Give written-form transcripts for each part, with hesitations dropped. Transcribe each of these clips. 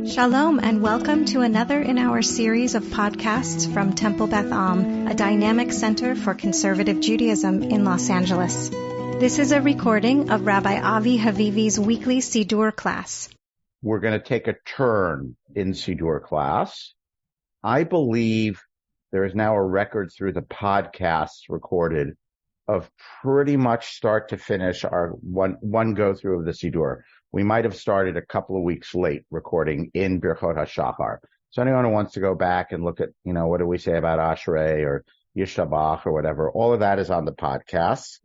Shalom and welcome to another in our series of podcasts from Temple Beth Am, a dynamic center for conservative Judaism in Los Angeles. This is a recording of Rabbi Avi Havivi's weekly Siddur class. We're going to take a turn in Siddur class. I believe there is now a record through the podcasts recorded of pretty much start to finish our one go through of the Siddur. We might have started a couple of weeks late recording in Birchot HaShachar. So anyone who wants to go back and look at, what do we say about Ashrei or Yishtabach or whatever, all of that is on the podcast.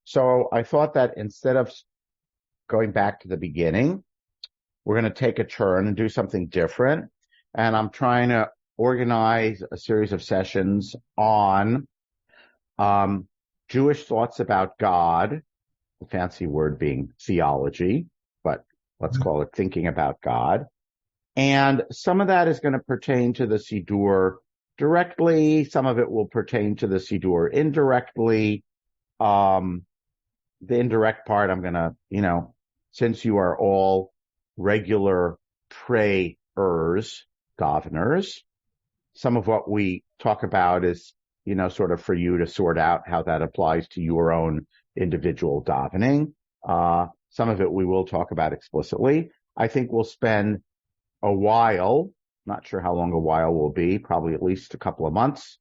So I thought that instead of going back to the beginning, we're going to take a turn and do something different. And I'm trying to organize a series of sessions on Jewish thoughts about God, the fancy word being theology, but let's call it thinking about God. And some of that is going to pertain to the Siddur directly. Some of it will pertain to the Siddur indirectly. The indirect part, I'm going to, since you are all regular prayers, daveners, some of what we talk about is, sort of for you to sort out how that applies to your own individual davening. Some of it we will talk about explicitly. I think we'll spend a while, not sure how long a while will be, probably at least a couple of months,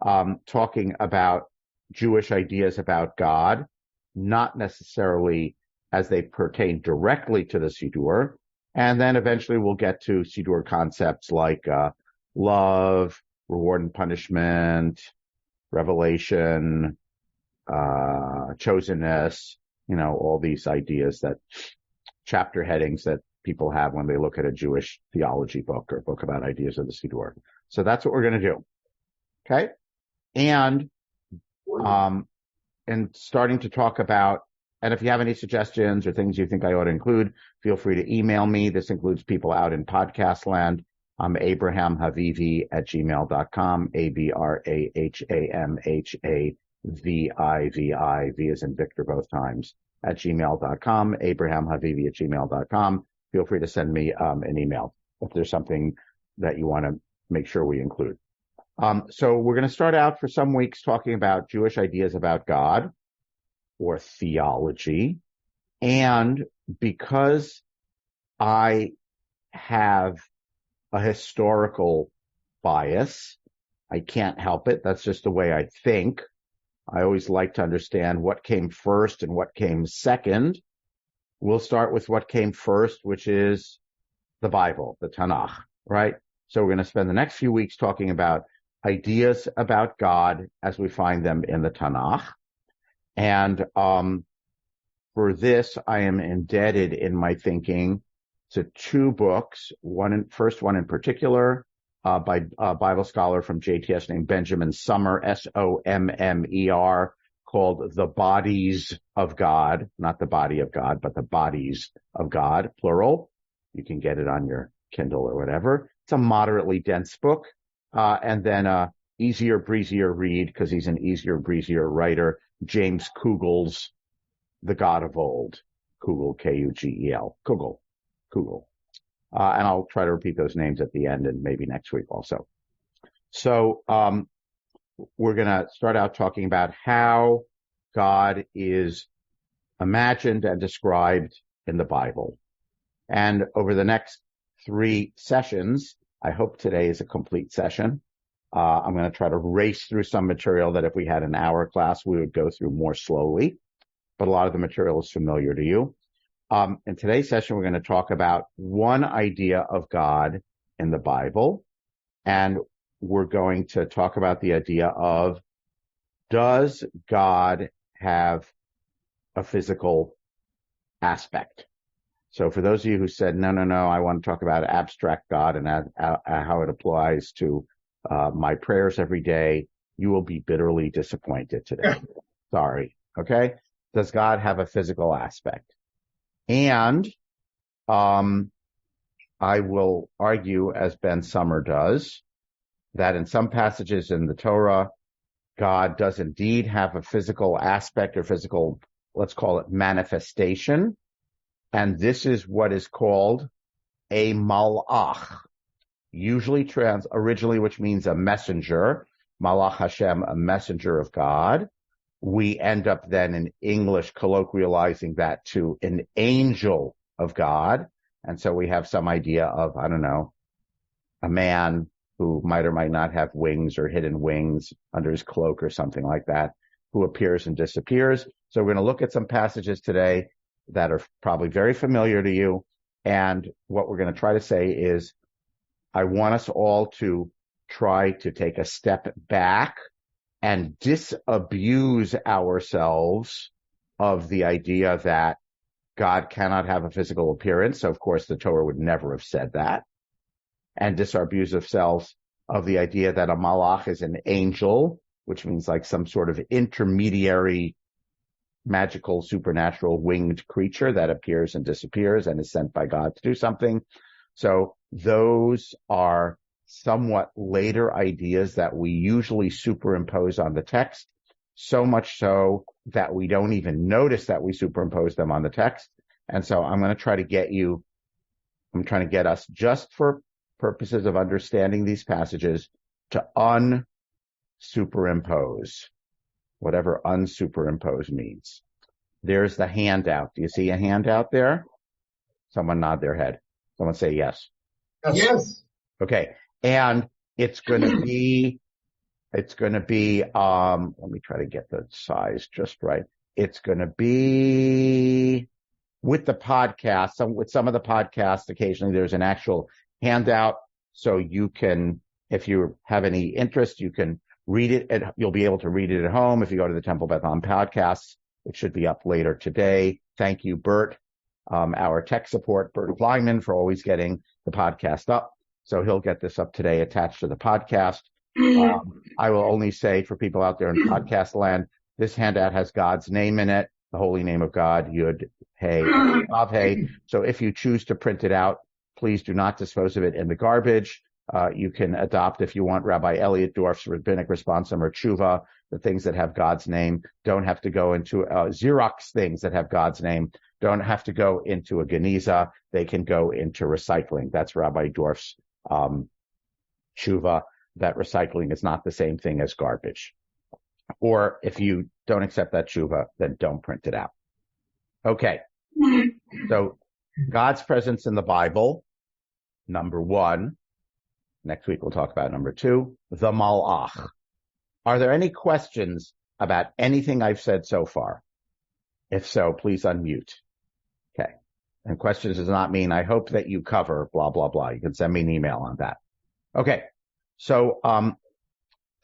talking about Jewish ideas about God, not necessarily as they pertain directly to the Siddur. And then eventually we'll get to Siddur concepts like love, reward and punishment, revelation, chosenness, all these ideas that chapter headings that people have when they look at a Jewish theology book or book about ideas of the Siddur. So that's what we're going to do. Okay. And starting to talk about, and if you have any suggestions or things you think I ought to include, feel free to email me. This includes people out in podcast land. I'm abrahamhavivi@gmail.com, AbrahamHavivi, V as in Victor both times, @gmail.com, abrahamhavivi@gmail.com. Feel free to send me an email if there's something that you want to make sure we include. So we're going to start out for some weeks talking about Jewish ideas about God or theology. And because I have a historical bias, I can't help it. That's just the way I think. I always like to understand what came first and what came second. We'll start with what came first, which is the Bible, the Tanakh, right? So we're going to spend the next few weeks talking about ideas about God as we find them in the Tanakh. And for this, I am indebted in my thinking to two books. First one in particular, by a Bible scholar from JTS named Benjamin Sommer, Sommer, called The Bodies of God, not the body of God, but the bodies of God, plural. You can get it on your Kindle or whatever. It's a moderately dense book. And then easier, breezier read, because he's an easier, breezier writer, James Kugel's The God of Old. Kugel, Kugel. Kugel. And I'll try to repeat those names at the end and maybe next week also. So, we're going to start out talking about how God is imagined and described in the Bible. And over the next 3 sessions, I hope today is a complete session. I'm going to try to race through some material that if we had an hour class, we would go through more slowly. But a lot of the material is familiar to you. In today's session, we're going to talk about one idea of God in the Bible. And we're going to talk about the idea of, does God have a physical aspect? So for those of you who said, no, I want to talk about abstract God and how it applies to my prayers every day, you will be bitterly disappointed today. Sorry. Okay. Does God have a physical aspect? And I will argue, as Ben Sommer does, that in some passages in the Torah, God does indeed have a physical aspect or physical, let's call it manifestation. And this is what is called a malach, usually originally, which means a messenger, malach Hashem, a messenger of God. We end up then in English colloquializing that to an angel of God. And so we have some idea of, I don't know, a man who might or might not have wings or hidden wings under his cloak or something like that, who appears and disappears. So we're going to look at some passages today that are probably very familiar to you. And what we're going to try to say is, I want us all to try to take a step back and disabuse ourselves of the idea that God cannot have a physical appearance. So, of course, the Torah would never have said that. And disabuse ourselves of the idea that a malach is an angel, which means like some sort of intermediary, magical, supernatural winged creature that appears and disappears and is sent by God to do something. So those are somewhat later ideas that we usually superimpose on the text, so much so that we don't even notice that we superimpose them on the text. And so I'm trying to get us, just for purposes of understanding these passages, to unsuperimpose whatever unsuperimpose means. There's the handout. Do you see a handout there? Someone nod their head. Someone say yes. Yes. Okay. And it's going to be, let me try to get the size just right. It's going to be with the podcast, with some of the podcasts, occasionally there's an actual handout. So you can, if you have any interest, you can read it. You'll be able to read it at home. If you go to the Temple Beth Am podcasts, it should be up later today. Thank you, Bert, our tech support, Bert Kleinman, for always getting the podcast up. So he'll get this up today attached to the podcast. I will only say for people out there in podcast land, this handout has God's name in it, the holy name of God, Yud, Hey, Vav, Hey. So if you choose to print it out, please do not dispose of it in the garbage. You can adopt, if you want, Rabbi Elliot Dorff's rabbinic responsum or tshuva. The things that have God's name don't have to go into Xerox. Things that have God's name don't have to go into a geniza. They can go into recycling. That's Rabbi Dorff's tshuva, that recycling is not the same thing as garbage. Or if you don't accept that tshuva, then don't print it out. Okay. So God's presence in the Bible, number one. Next week we'll talk about number two, the malach. Are there any questions about anything I've said so far? If so, please unmute. Okay. And questions does not mean I hope that you cover blah, blah, blah. You can send me an email on that. Okay. So,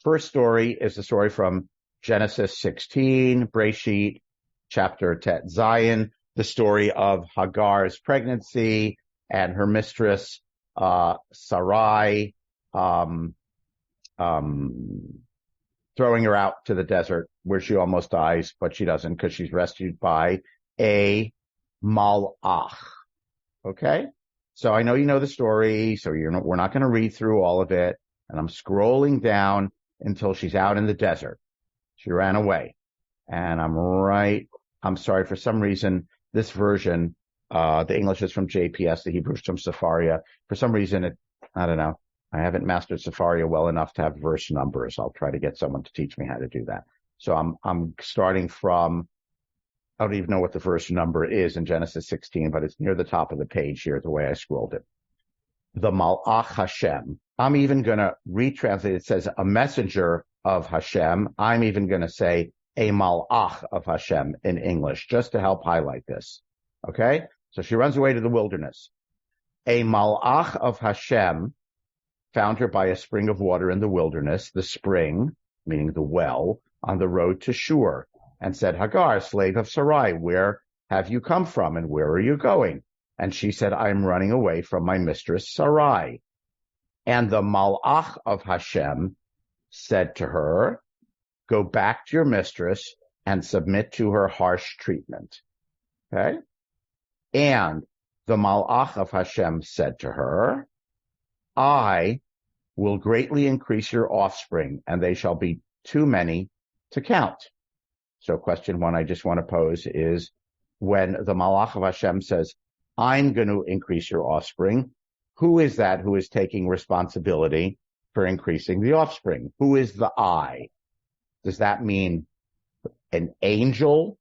first story is the story from Genesis 16, Breshit, chapter Tet Zion, the story of Hagar's pregnancy and her mistress, Sarai, throwing her out to the desert where she almost dies, but she doesn't because she's rescued by a malach. Okay? So I know you know the story, so we're not going to read through all of it. And I'm scrolling down until she's out in the desert. She ran away. And I'm sorry, for some reason, this version, the English is from JPS, the Hebrew is from Sepharia. For some reason, I don't know. I haven't mastered Sepharia well enough to have verse numbers. I'll try to get someone to teach me how to do that. So I'm starting from, I don't even know what the verse number is in Genesis 16, but it's near the top of the page here, the way I scrolled it. The Malach Hashem. I'm even going to retranslate. It says a messenger of Hashem. I'm even going to say a Malach of Hashem in English, just to help highlight this. Okay? So she runs away to the wilderness. A Malach of Hashem found her by a spring of water in the wilderness, the spring, meaning the well, on the road to Shur, and said, Hagar, slave of Sarai, where have you come from and where are you going? And she said, I'm running away from my mistress Sarai. And the Malach of Hashem said to her, go back to your mistress and submit to her harsh treatment. Okay? And the Malach of Hashem said to her, I will greatly increase your offspring, and they shall be too many to count. So question one I just want to pose is, when the Malach of Hashem says, I'm going to increase your offspring. Who is that who is taking responsibility for increasing the offspring? Who is the I? Does that mean an angel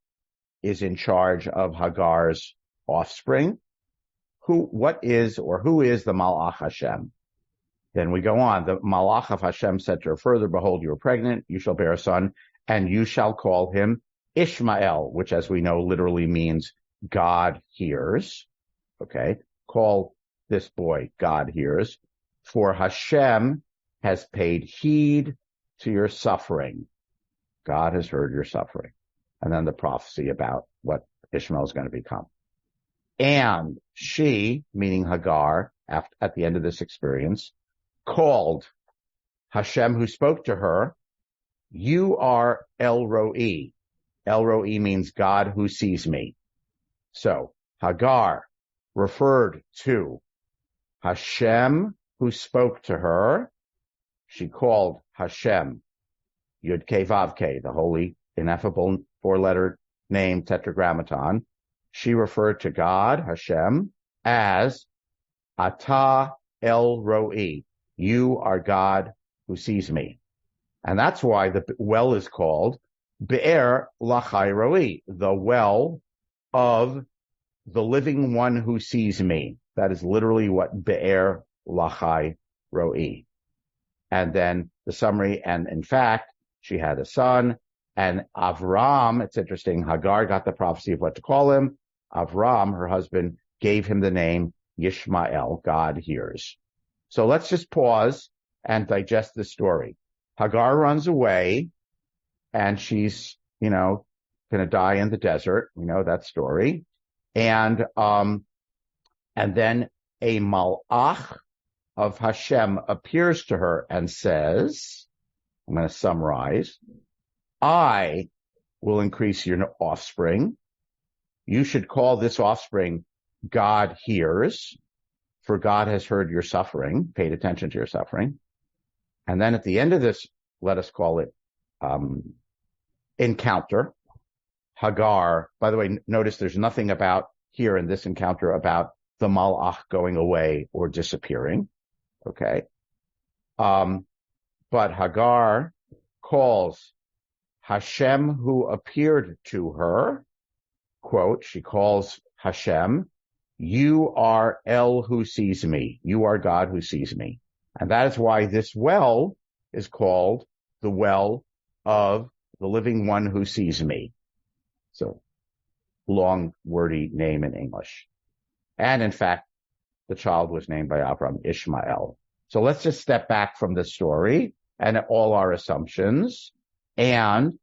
is in charge of Hagar's offspring? Who is the Malach Hashem? Then we go on. The Malach of Hashem said to her, further, behold, you are pregnant, you shall bear a son, and you shall call him Ishmael, which, as we know, literally means God hears. Okay. Call this boy God hears. For Hashem has paid heed to your suffering. God has heard your suffering. And then the prophecy about what Ishmael is going to become. And she, meaning Hagar, at the end of this experience, called Hashem, who spoke to her, you are El Roi. El Roi means God who sees me. So Hagar referred to Hashem, who spoke to her. She called Hashem, Yud Kei Vav Kei, the holy, ineffable four-letter name, tetragrammaton. She referred to God, Hashem, as Ata El Roi. You are God who sees me. And that's why the well is called Be'er Lachai Roi, the well of the living one who sees me. That is literally what Be'er Lachai Roi. And then the summary, and in fact, she had a son, and Avram, it's interesting, Hagar got the prophecy of what to call him. Avram, her husband, gave him the name Yishmael, God hears. So let's just pause and digest the story. Hagar runs away, and she's, going to die in the desert. We know that story. And then a malach of Hashem appears to her and says, I'm going to summarize, I will increase your offspring. You should call this offspring God hears, for God has heard your suffering, paid attention to your suffering. And then at the end of this, let us call it encounter. Hagar, by the way, notice there's nothing about here in this encounter about the malach going away or disappearing. Okay. But Hagar calls Hashem, who appeared to her, quote, she calls Hashem, you are El who sees me. You are God who sees me. And that is why this well is called the well of the living one who sees me. So long, wordy name in English. And in fact, the child was named by Avram Ishmael. So let's just step back from the story and all our assumptions. And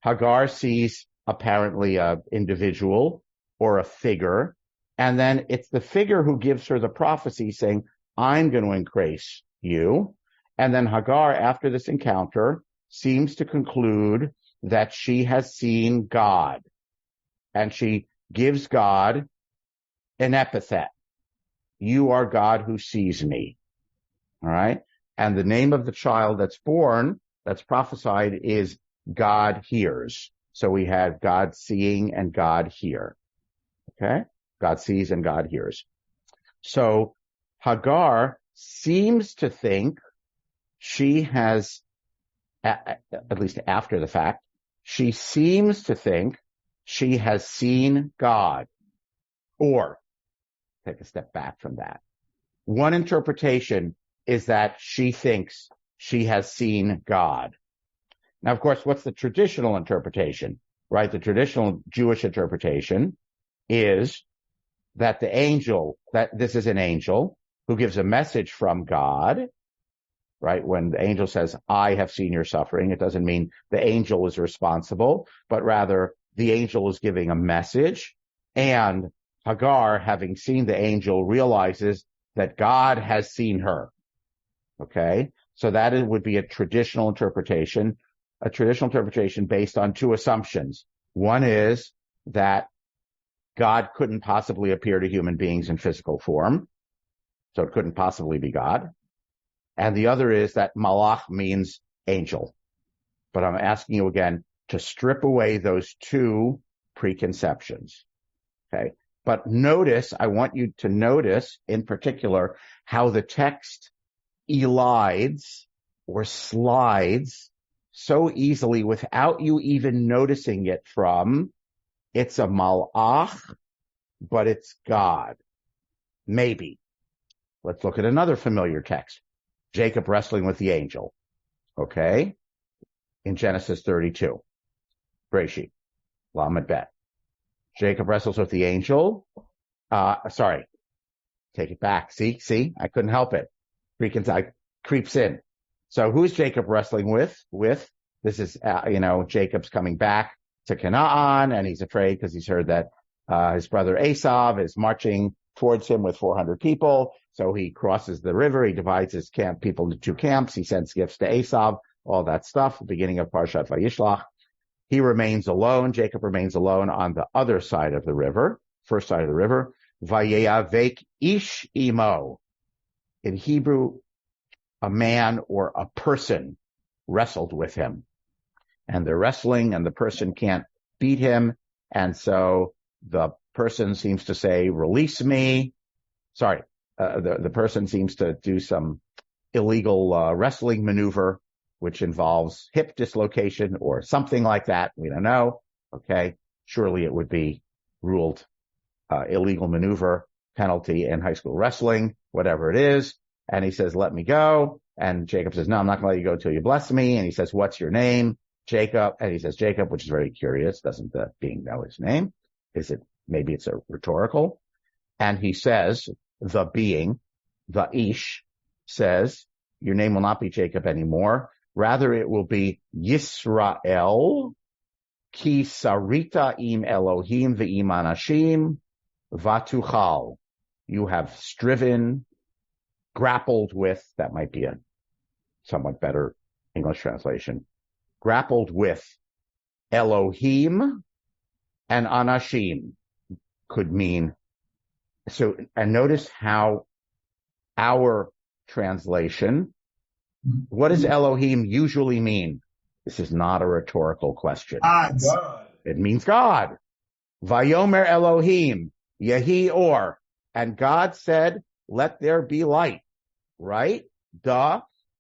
Hagar sees apparently an individual or a figure. And then it's the figure who gives her the prophecy saying, I'm going to increase you. And then Hagar, after this encounter, seems to conclude that she has seen God. And she gives God an epithet. You are God who sees me. All right. And the name of the child that's born, that's prophesied, is God hears. So we have God seeing and God hear. Okay. God sees and God hears. So Hagar seems to think she has, at least after the fact, she seems to think she has seen God. Or, take a step back from that. One interpretation is that she thinks she has seen God. Now, of course, what's the traditional interpretation, right? The traditional Jewish interpretation is that that this is an angel who gives a message from God, right? When the angel says, I have seen your suffering, it doesn't mean the angel is responsible, but rather the angel is giving a message, and Hagar, having seen the angel, realizes that God has seen her. Okay? So that would be a traditional interpretation based on two assumptions. One is that God couldn't possibly appear to human beings in physical form, so it couldn't possibly be God. And the other is that malach means angel. But I'm asking you again to strip away those two preconceptions. Okay? But I want you to notice in particular how the text elides or slides so easily without you even noticing it from, it's a malach, but it's God. Maybe. Let's look at another familiar text. Jacob wrestling with the angel. Okay? In Genesis 32. Breshit. Lamed Bet. Jacob wrestles with the angel. Sorry. Take it back. See? I couldn't help it. Creeps in. So who's Jacob wrestling with? This is, Jacob's coming back to Canaan, and he's afraid because he's heard that his brother Esav is marching towards him with 400 people. So he crosses the river. He divides his people into two camps. He sends gifts to Esav, all that stuff, beginning of Parshat Vayishlach. He remains alone. Jacob remains alone on the other side of the river, first side of the river. Vayeyavek ish imo. In Hebrew, a man or a person wrestled with him. And they're wrestling, and the person can't beat him. And so the person seems to say, release me. Sorry, the person seems to do some illegal wrestling maneuver, which involves hip dislocation or something like that. We don't know. Okay. Surely it would be ruled illegal maneuver, penalty in high school wrestling, whatever it is. And he says, let me go. And Jacob says, no, I'm not going to let you go till you bless me. And he says, what's your name? Jacob. And he says, Jacob, which is very curious. Doesn't the being know his name? Maybe it's a rhetorical. And he says, the being, the ish, says, your name will not be Jacob anymore. Rather, it will be Yisrael, ki sarita im Elohim ve'im anashim, vatuchal. You have striven, grappled with, that might be a somewhat better English translation, grappled with Elohim and Anashim could mean. So, and notice how our translation, what does Elohim usually mean? This is not a rhetorical question. God. It means God. Vayomer Elohim, Yehi Or. And God said, let there be light. Right?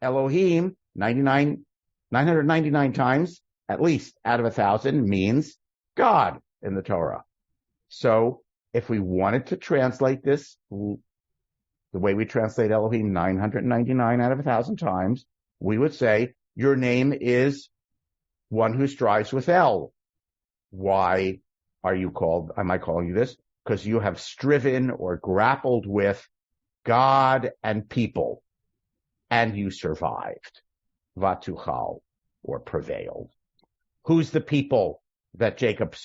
Elohim, 999 times, at least out of 1,000, means God in the Torah. So if we wanted to translate this the way we translate Elohim 999 out of 1,000 times, we would say, your name is one who strives with El. Why am I calling you this? Because you have striven or grappled with God and people, and you survived. Vatuchal, or prevailed. Who's the people that Jacob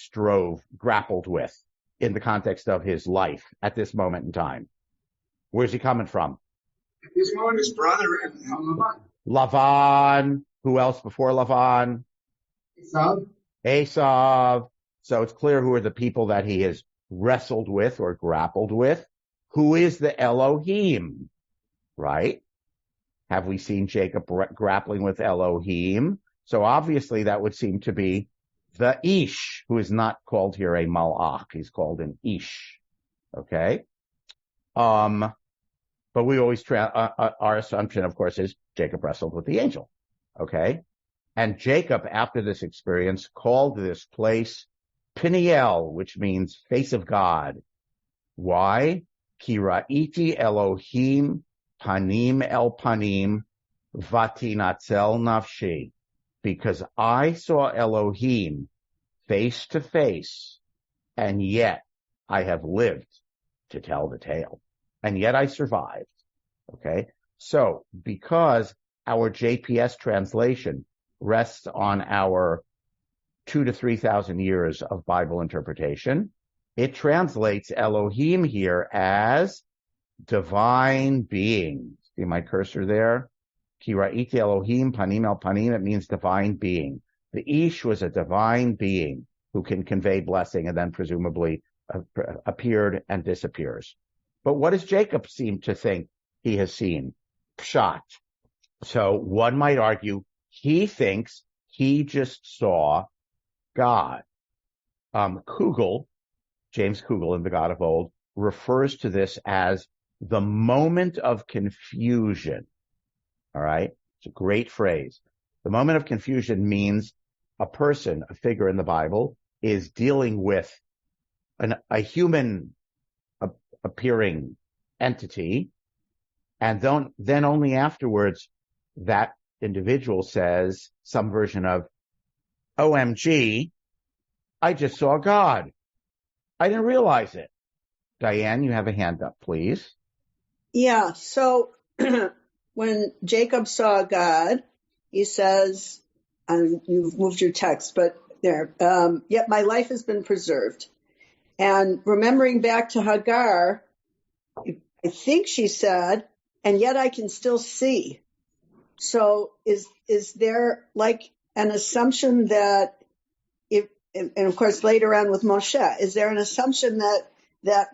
grappled with in the context of his life at this moment in time? Where's he coming from? At this moment, his brother and Lavan. Lavan. Who else before Lavan? Esav. So it's clear who are the people that he has wrestled with or grappled with. Who is the Elohim? Right? Have we seen Jacob grappling with Elohim? So obviously that would seem to be the Ish, who is not called here a Malach. He's called an Ish. Okay? But we always, our assumption, of course, is Jacob wrestled with the angel. Okay? And Jacob, after this experience, called this place Peniel, which means face of God. Why? Ki ra'iti Elohim panim el panim vatinatzel nafshi. Because I saw Elohim face to face, and yet I have lived to tell the tale. And yet I survived. Okay? So, because our JPS translation rests on our 2,000 to 3,000 years of Bible interpretation, it translates Elohim here as divine being. See my cursor there? Ki ra'iti Elohim panim el panim, it means divine being. The Ish was a divine being who can convey blessing and then presumably appeared and disappears. But what does Jacob seem to think he has seen? Pshat. So one might argue he thinks he just saw God. Kugel, James Kugel in The God of Old, refers to this as the moment of confusion. All right? It's a great phrase. The moment of confusion means a person, a figure in the Bible, is dealing with a human appearing entity, and then only afterwards that individual says some version of, OMG, I just saw God. I didn't realize it. Diane, you have a hand up, please. Yeah, so when Jacob saw God, he says, and you've moved your text, but there, yet my life has been preserved. And remembering back to Hagar, I think she said, and yet I can still see. So is there like an assumption that and of course later on with Moshe, is there an assumption that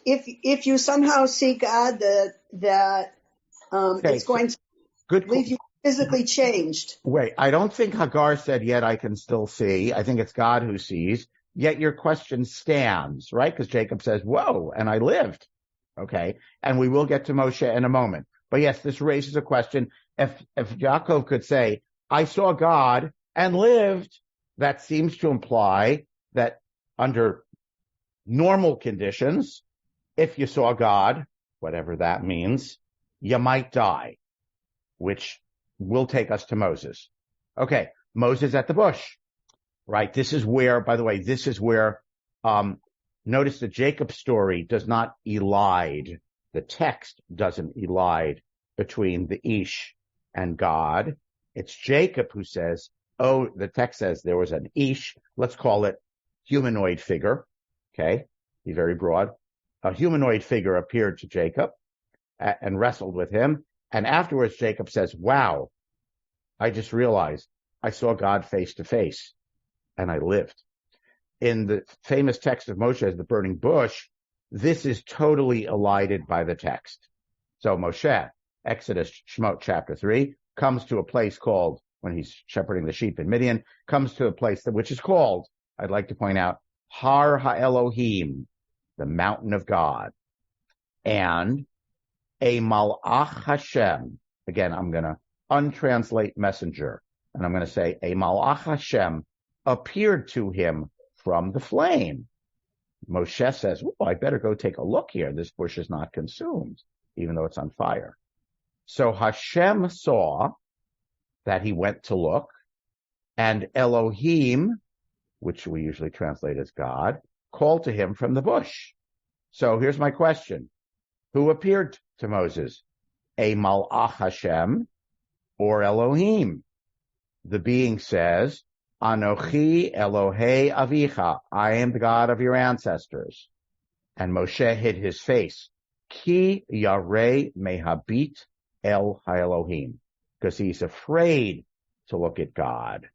if you somehow see God, that Okay, it's going to leave you physically changed? Wait, I don't think Hagar said, yet I can still see. I think it's God who sees. Yet your question stands, right? Because Jacob says, whoa, and I lived. Okay. And we will get to Moshe in a moment. But yes, this raises a question. If Yaakov could say, I saw God and lived, that seems to imply that under normal conditions, if you saw God, whatever that means, you might die, which will take us to Moses. Okay. Moses at the bush, right? This is where, by the way, notice the Jacob story does not elide. The text doesn't elide between the Ish and God. It's Jacob who says, oh, the text says there was an Ish, let's call it humanoid figure. Okay. Be very broad. A humanoid figure appeared to Jacob and wrestled with him. And afterwards, Jacob says, wow, I just realized I saw God face to face and I lived. In the famous text of Moshe as the burning bush, this is totally elided by the text. So Moshe, Exodus, Shemot chapter 3, comes to a place called, when he's shepherding the sheep in Midian, comes to a place which is called, I'd like to point out, Har HaElohim, the mountain of God. And a Malach Hashem, again, I'm going to untranslate messenger, and I'm going to say a Malach Hashem appeared to him from the flame. Moshe says, oh, I better go take a look here. This bush is not consumed, even though it's on fire. So Hashem saw that he went to look, and Elohim, which we usually translate as God, called to him from the bush. So here's my question. Who appeared to Moses? A Malach Hashem or Elohim? The being says, Anochi Elohei Avicha, I am the God of your ancestors. And Moshe hid his face. Ki Yarei Mehabit El HaElohim, because he's afraid to look at God,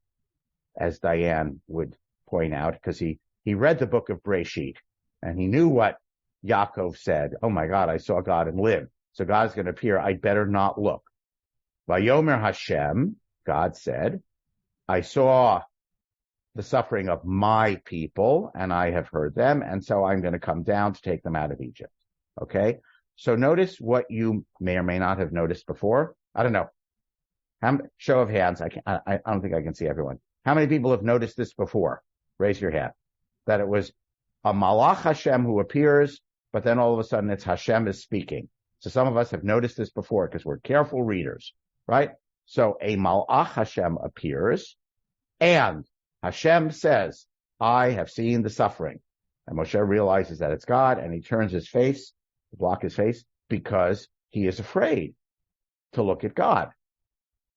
as Diane would point out, because he read the book of Breshit, and he knew what Yaakov said. Oh my God, I saw God and lived. So God's going to appear. I'd better not look. Vayomer Hashem, God said, I saw the suffering of my people, and I have heard them, and so I'm going to come down to take them out of Egypt. Okay? So notice what you may or may not have noticed before. I don't know. Show of hands. I don't think I can see everyone. How many people have noticed this before? Raise your hand. That it was a Malach Hashem who appears, but then all of a sudden it's Hashem is speaking. So some of us have noticed this before because we're careful readers, right? So a Malach Hashem appears, and Hashem says, I have seen the suffering. And Moshe realizes that it's God, and he turns his face to block his face because he is afraid to look at God.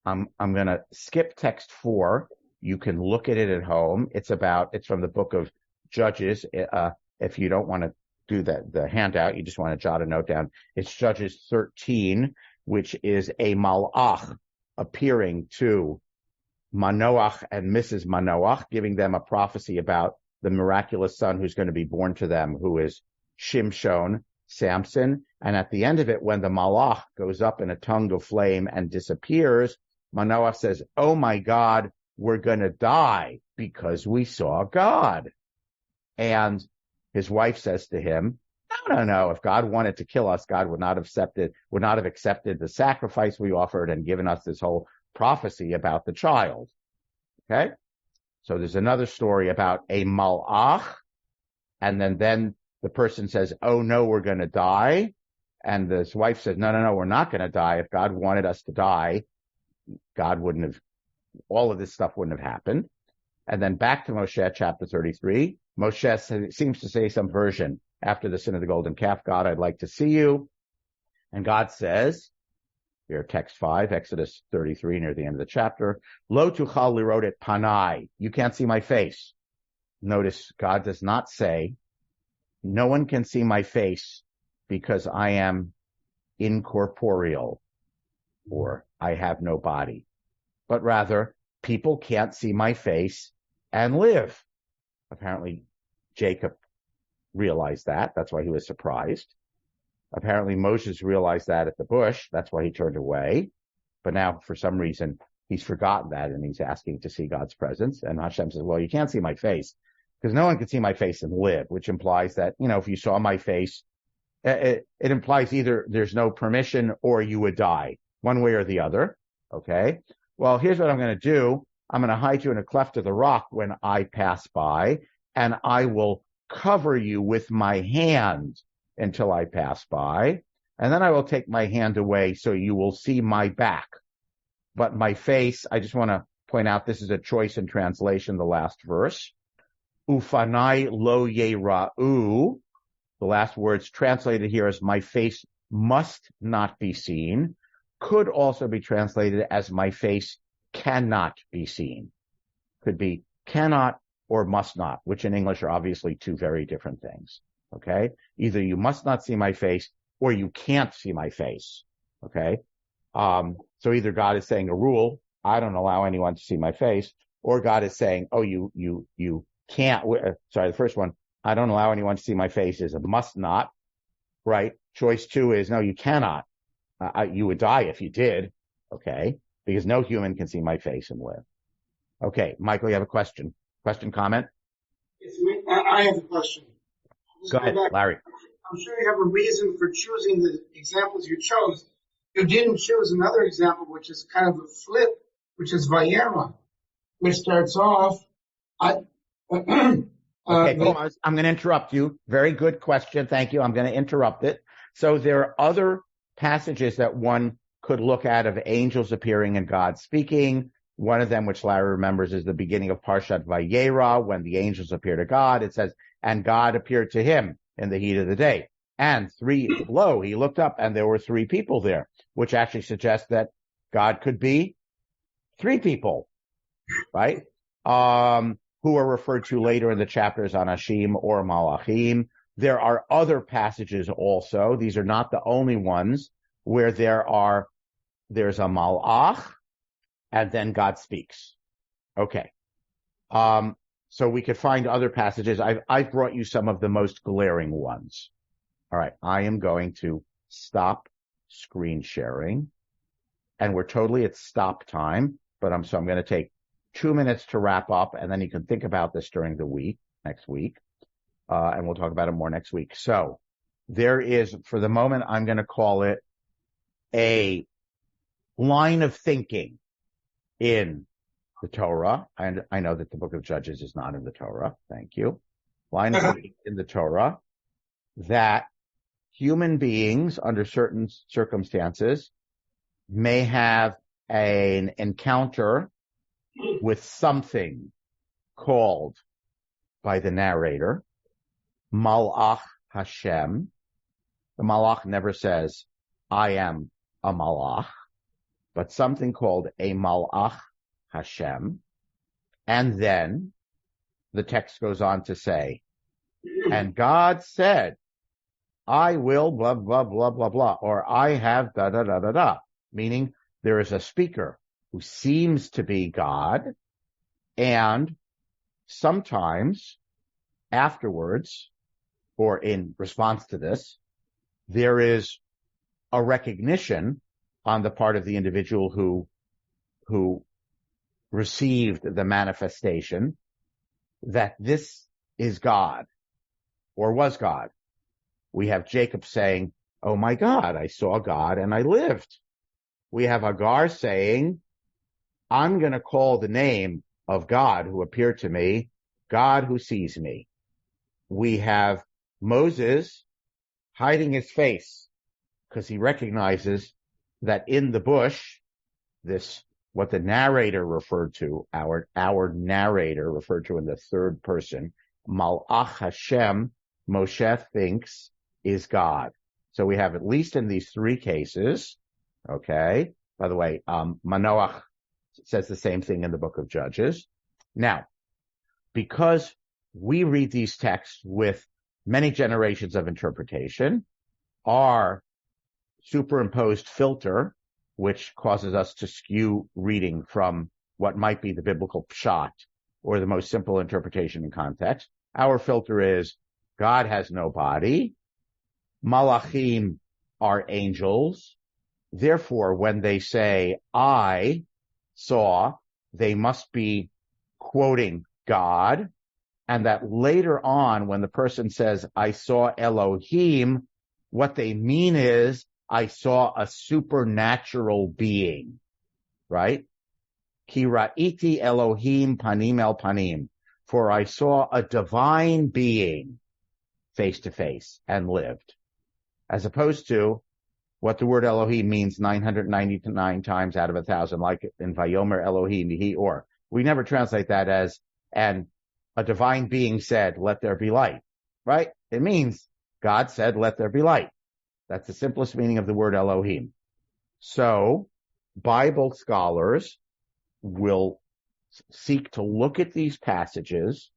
I'm going to skip text 4. You can look at it at home. It's from the book of Judges. If you don't want to do the handout, you just want to jot a note down. It's Judges 13, which is a Malach appearing to Manoach and Mrs. Manoach, giving them a prophecy about the miraculous son who's going to be born to them, who is Shimshon, Samson. And at the end of it, when the Malach goes up in a tongue of flame and disappears, Manoach says, oh my God, we're going to die because we saw God. And his wife says to him, no. If God wanted to kill us, God would not have accepted the sacrifice we offered and given us this whole prophecy about the child. Okay? So there's another story about a malach, and then the person says, oh no, we're going to die. And his wife says, no, we're not going to die. If God wanted us to die, all of this stuff wouldn't have happened. And then back to Moshe, chapter 33. Moshe seems to say some version after the sin of the golden calf, God, I'd like to see you. And God says, here, text 5, Exodus 33, near the end of the chapter, Lo tuchal lirot et panai. You can't see my face. Notice God does not say, no one can see my face because I am incorporeal or I have no body. But rather, people can't see my face and live. Apparently, Jacob realized that. That's why he was surprised. Apparently, Moses realized that at the bush. That's why he turned away. But now, for some reason, he's forgotten that and he's asking to see God's presence. And Hashem says, well, you can't see my face because no one can see my face and live, which implies that, if you saw my face, it implies either there's no permission or you would die, one way or the other. Okay. Well, here's what I'm going to do. I'm going to hide you in a cleft of the rock when I pass by, and I will cover you with my hand until I pass by, and then I will take my hand away so you will see my back. But my face, I just want to point out, this is a choice in translation, the last verse. Ufanai lo yera'u. The last words translated here as my face must not be seen, could also be translated as my face cannot be seen. Could be cannot or must not, which in English are obviously two very different things. Okay? Either you must not see my face or you can't see my face. Okay? So either God is saying a rule, I don't allow anyone to see my face, or God is saying, oh, you can't, the first one, I don't allow anyone to see my face is a must not, right? Choice 2 is, no, you cannot. You would die if you did. Okay? Because no human can see my face and live. Okay, Michael, you have a question? Comment? I have a question. Go ahead, Larry. I'm sure you have a reason for choosing the examples you chose. You didn't choose another example, which is kind of a flip, which is Vayera, which starts off. Okay, pause. I'm going to interrupt you. Very good question. Thank you. I'm going to interrupt it. So there are other passages that one could look at of angels appearing and God speaking. One of them, which Larry remembers, is the beginning of Parshat Vayera, when the angels appear to God. It says, and God appeared to him in the heat of the day. And lo, he looked up and there were 3 people there, which actually suggests that God could be 3 people, right? Who are referred to later in the chapters on Anashim or Malachim. There are other passages also. These are not the only ones where there's a malach and then God speaks. Okay. So we could find other passages. I've brought you some of the most glaring ones. All right. I am going to stop screen sharing, and we're totally at stop time, but I'm going to take 2 minutes to wrap up, and then you can think about this during the week, next week, and we'll talk about it more next week. So there is, for the moment, I'm going to call it a line of thinking in the Torah. And I know that the book of Judges is not in the Torah. Thank you. Line of thinking in the Torah that human beings, under certain circumstances, may have an encounter with something called by the narrator Malach Hashem. The Malach never says, I am a Malach, but something called a Malach Hashem. And then the text goes on to say, and God said, I will blah, blah, blah, blah, blah, or I have da, da, da, da, da, meaning there is a speaker who seems to be God, and sometimes afterwards, or in response to this, there is a recognition on the part of the individual who received the manifestation that this is God. or was God. We have Jacob saying, oh my God, I saw God and I lived. We have Hagar saying, I'm going to call the name of God who appeared to me, God who sees me. We have Moses hiding his face because he recognizes that in the bush, what the narrator referred to, our narrator referred to in the third person, Malach Hashem, Moshe thinks is God. So we have, at least in these three cases, okay, by the way, Manoach says the same thing in the book of Judges. Now, because we read these texts with many generations of interpretation, our superimposed filter, which causes us to skew reading from what might be the biblical pshat or the most simple interpretation in context, our filter is God has no body, malachim are angels, therefore when they say I saw, they must be quoting God, and that later on when the person says I saw Elohim, what they mean is I saw a supernatural being, right? Ki ra'iti Elohim panim el panim, for I saw a divine being face to face and lived, as opposed to what the word Elohim means 999 times out of 1,000, like in Vayomer Elohim, he or. We never translate that as, and a divine being said, let there be light, right? It means God said, let there be light. That's the simplest meaning of the word Elohim. So Bible scholars will seek to look at these passages,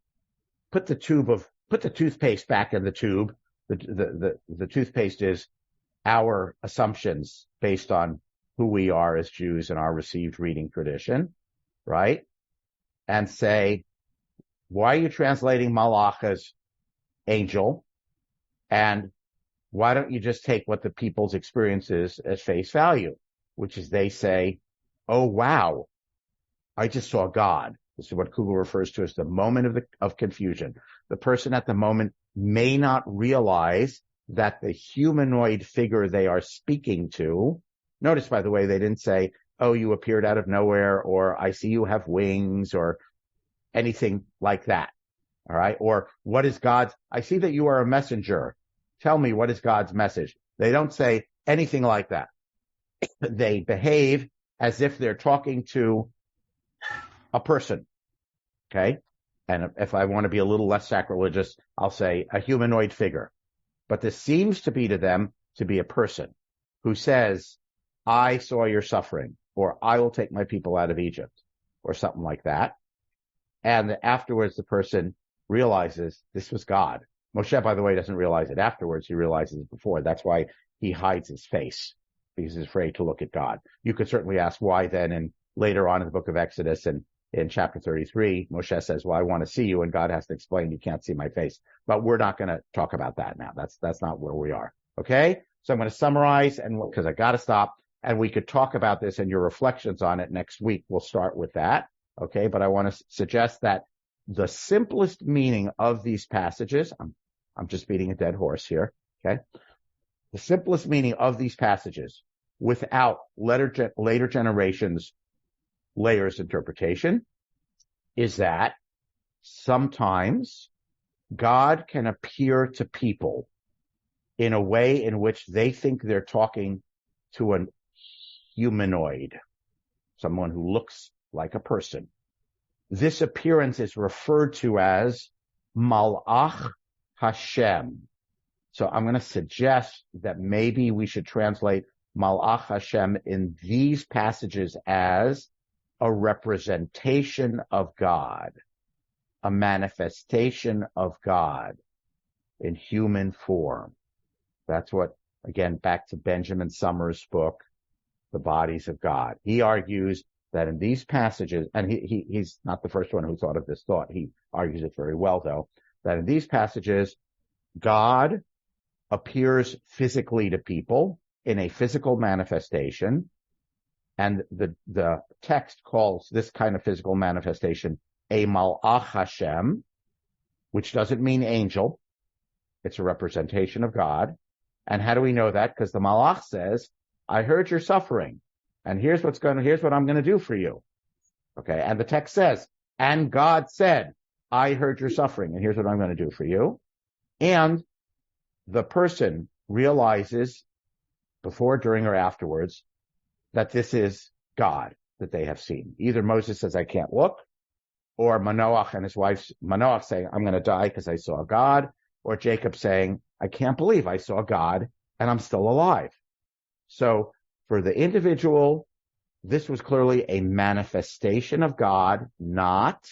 put the toothpaste back in the tube. The toothpaste is our assumptions based on who we are as Jews and our received reading tradition, right? And say, why are you translating Malach as angel? And why don't you just take what the people's experience is as face value, which is they say, oh, wow, I just saw God. This is what Kugel refers to as the moment of confusion. The person at the moment may not realize that the humanoid figure they are speaking to, notice, by the way, they didn't say, oh, you appeared out of nowhere, or I see you have wings, or anything like that. All right. Or what is I see that you are a messenger. Tell me, what is God's message? They don't say anything like that. They behave as if they're talking to a person. Okay. And if I want to be a little less sacrilegious, I'll say a humanoid figure. But this seems to be to them to be a person who says, I saw your suffering, or I will take my people out of Egypt, or something like that. And afterwards, the person realizes this was God. Moshe, by the way, doesn't realize it afterwards. He realizes it before. That's why he hides his face, because he's afraid to look at God. You could certainly ask why then, and later on in the book of Exodus and in chapter 33, Moshe says, well, I want to see you, and God has to explain, you can't see my face. But we're not going to talk about that now. That's not where we are. Okay? So I'm going to summarize, and because I got to stop, and we could talk about this and your reflections on it next week. We'll start with that. Okay? But I want to suggest that the simplest meaning of these passages, I'm just beating a dead horse here. Okay? The simplest meaning of these passages without later generations layers interpretation is that sometimes God can appear to people in a way in which they think they're talking to a humanoid, someone who looks like a person. This appearance is referred to as Malach Hashem. So I'm going to suggest that maybe we should translate Malach Hashem in these passages as a representation of God, a manifestation of God in human form. That's what, again, back to Benjamin Summers' book, The Bodies of God. He argues that in these passages, and he's not the first one who thought of this thought. He argues it very well, though, that in these passages, God appears physically to people in a physical manifestation, and the text calls this kind of physical manifestation a Malach Hashem, which doesn't mean angel. It's a representation of God. And how do we know that? Because the malach says, I heard your suffering, and here's what I'm going to do for you. Okay. And the text says, and God said, I heard your suffering, and here's what I'm going to do for you. And the person realizes before, during, or afterwards that this is God that they have seen. Either Moses says, I can't look, or Manoach and his wife, Manoach saying, I'm going to die because I saw God, or Jacob saying, I can't believe I saw God and I'm still alive. So for the individual, this was clearly a manifestation of God, not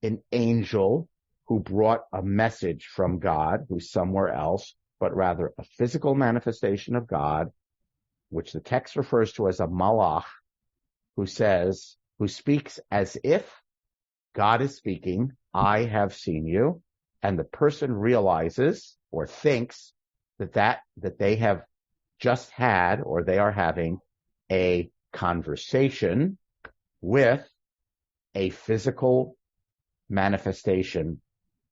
an angel who brought a message from God who's somewhere else, but rather a physical manifestation of God, which the text refers to as a malach, who speaks as if God is speaking, I have seen you, and the person realizes or thinks that they have just had, or they are having, a conversation with a physical manifestation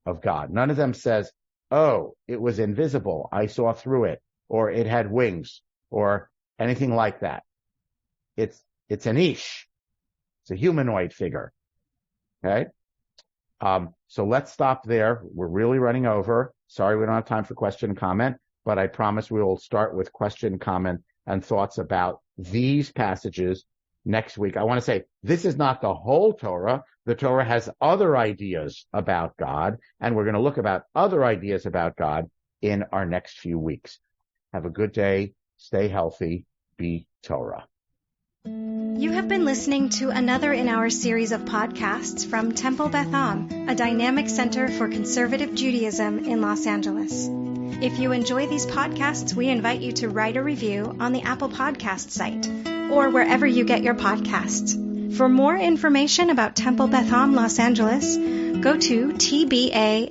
of God. None of them says, oh, it was invisible, I saw through it, or it had wings, or anything like that. It's an ish. It's a humanoid figure. Okay? So let's stop there. We're really running over. Sorry, we don't have time for question and comment, but I promise we will start with question, comment, and thoughts about these passages next week. I want to say this is not the whole Torah. The Torah has other ideas about God, and we're going to look about other ideas about God in our next few weeks. Have a good day. Stay healthy. Be Torah. You have been listening to another in our series of podcasts from Temple Beth Am, a dynamic center for conservative Judaism in Los Angeles. If you enjoy these podcasts, we invite you to write a review on the Apple Podcast site or wherever you get your podcasts. For more information about Temple Beth Am Los Angeles, go to tbala.org.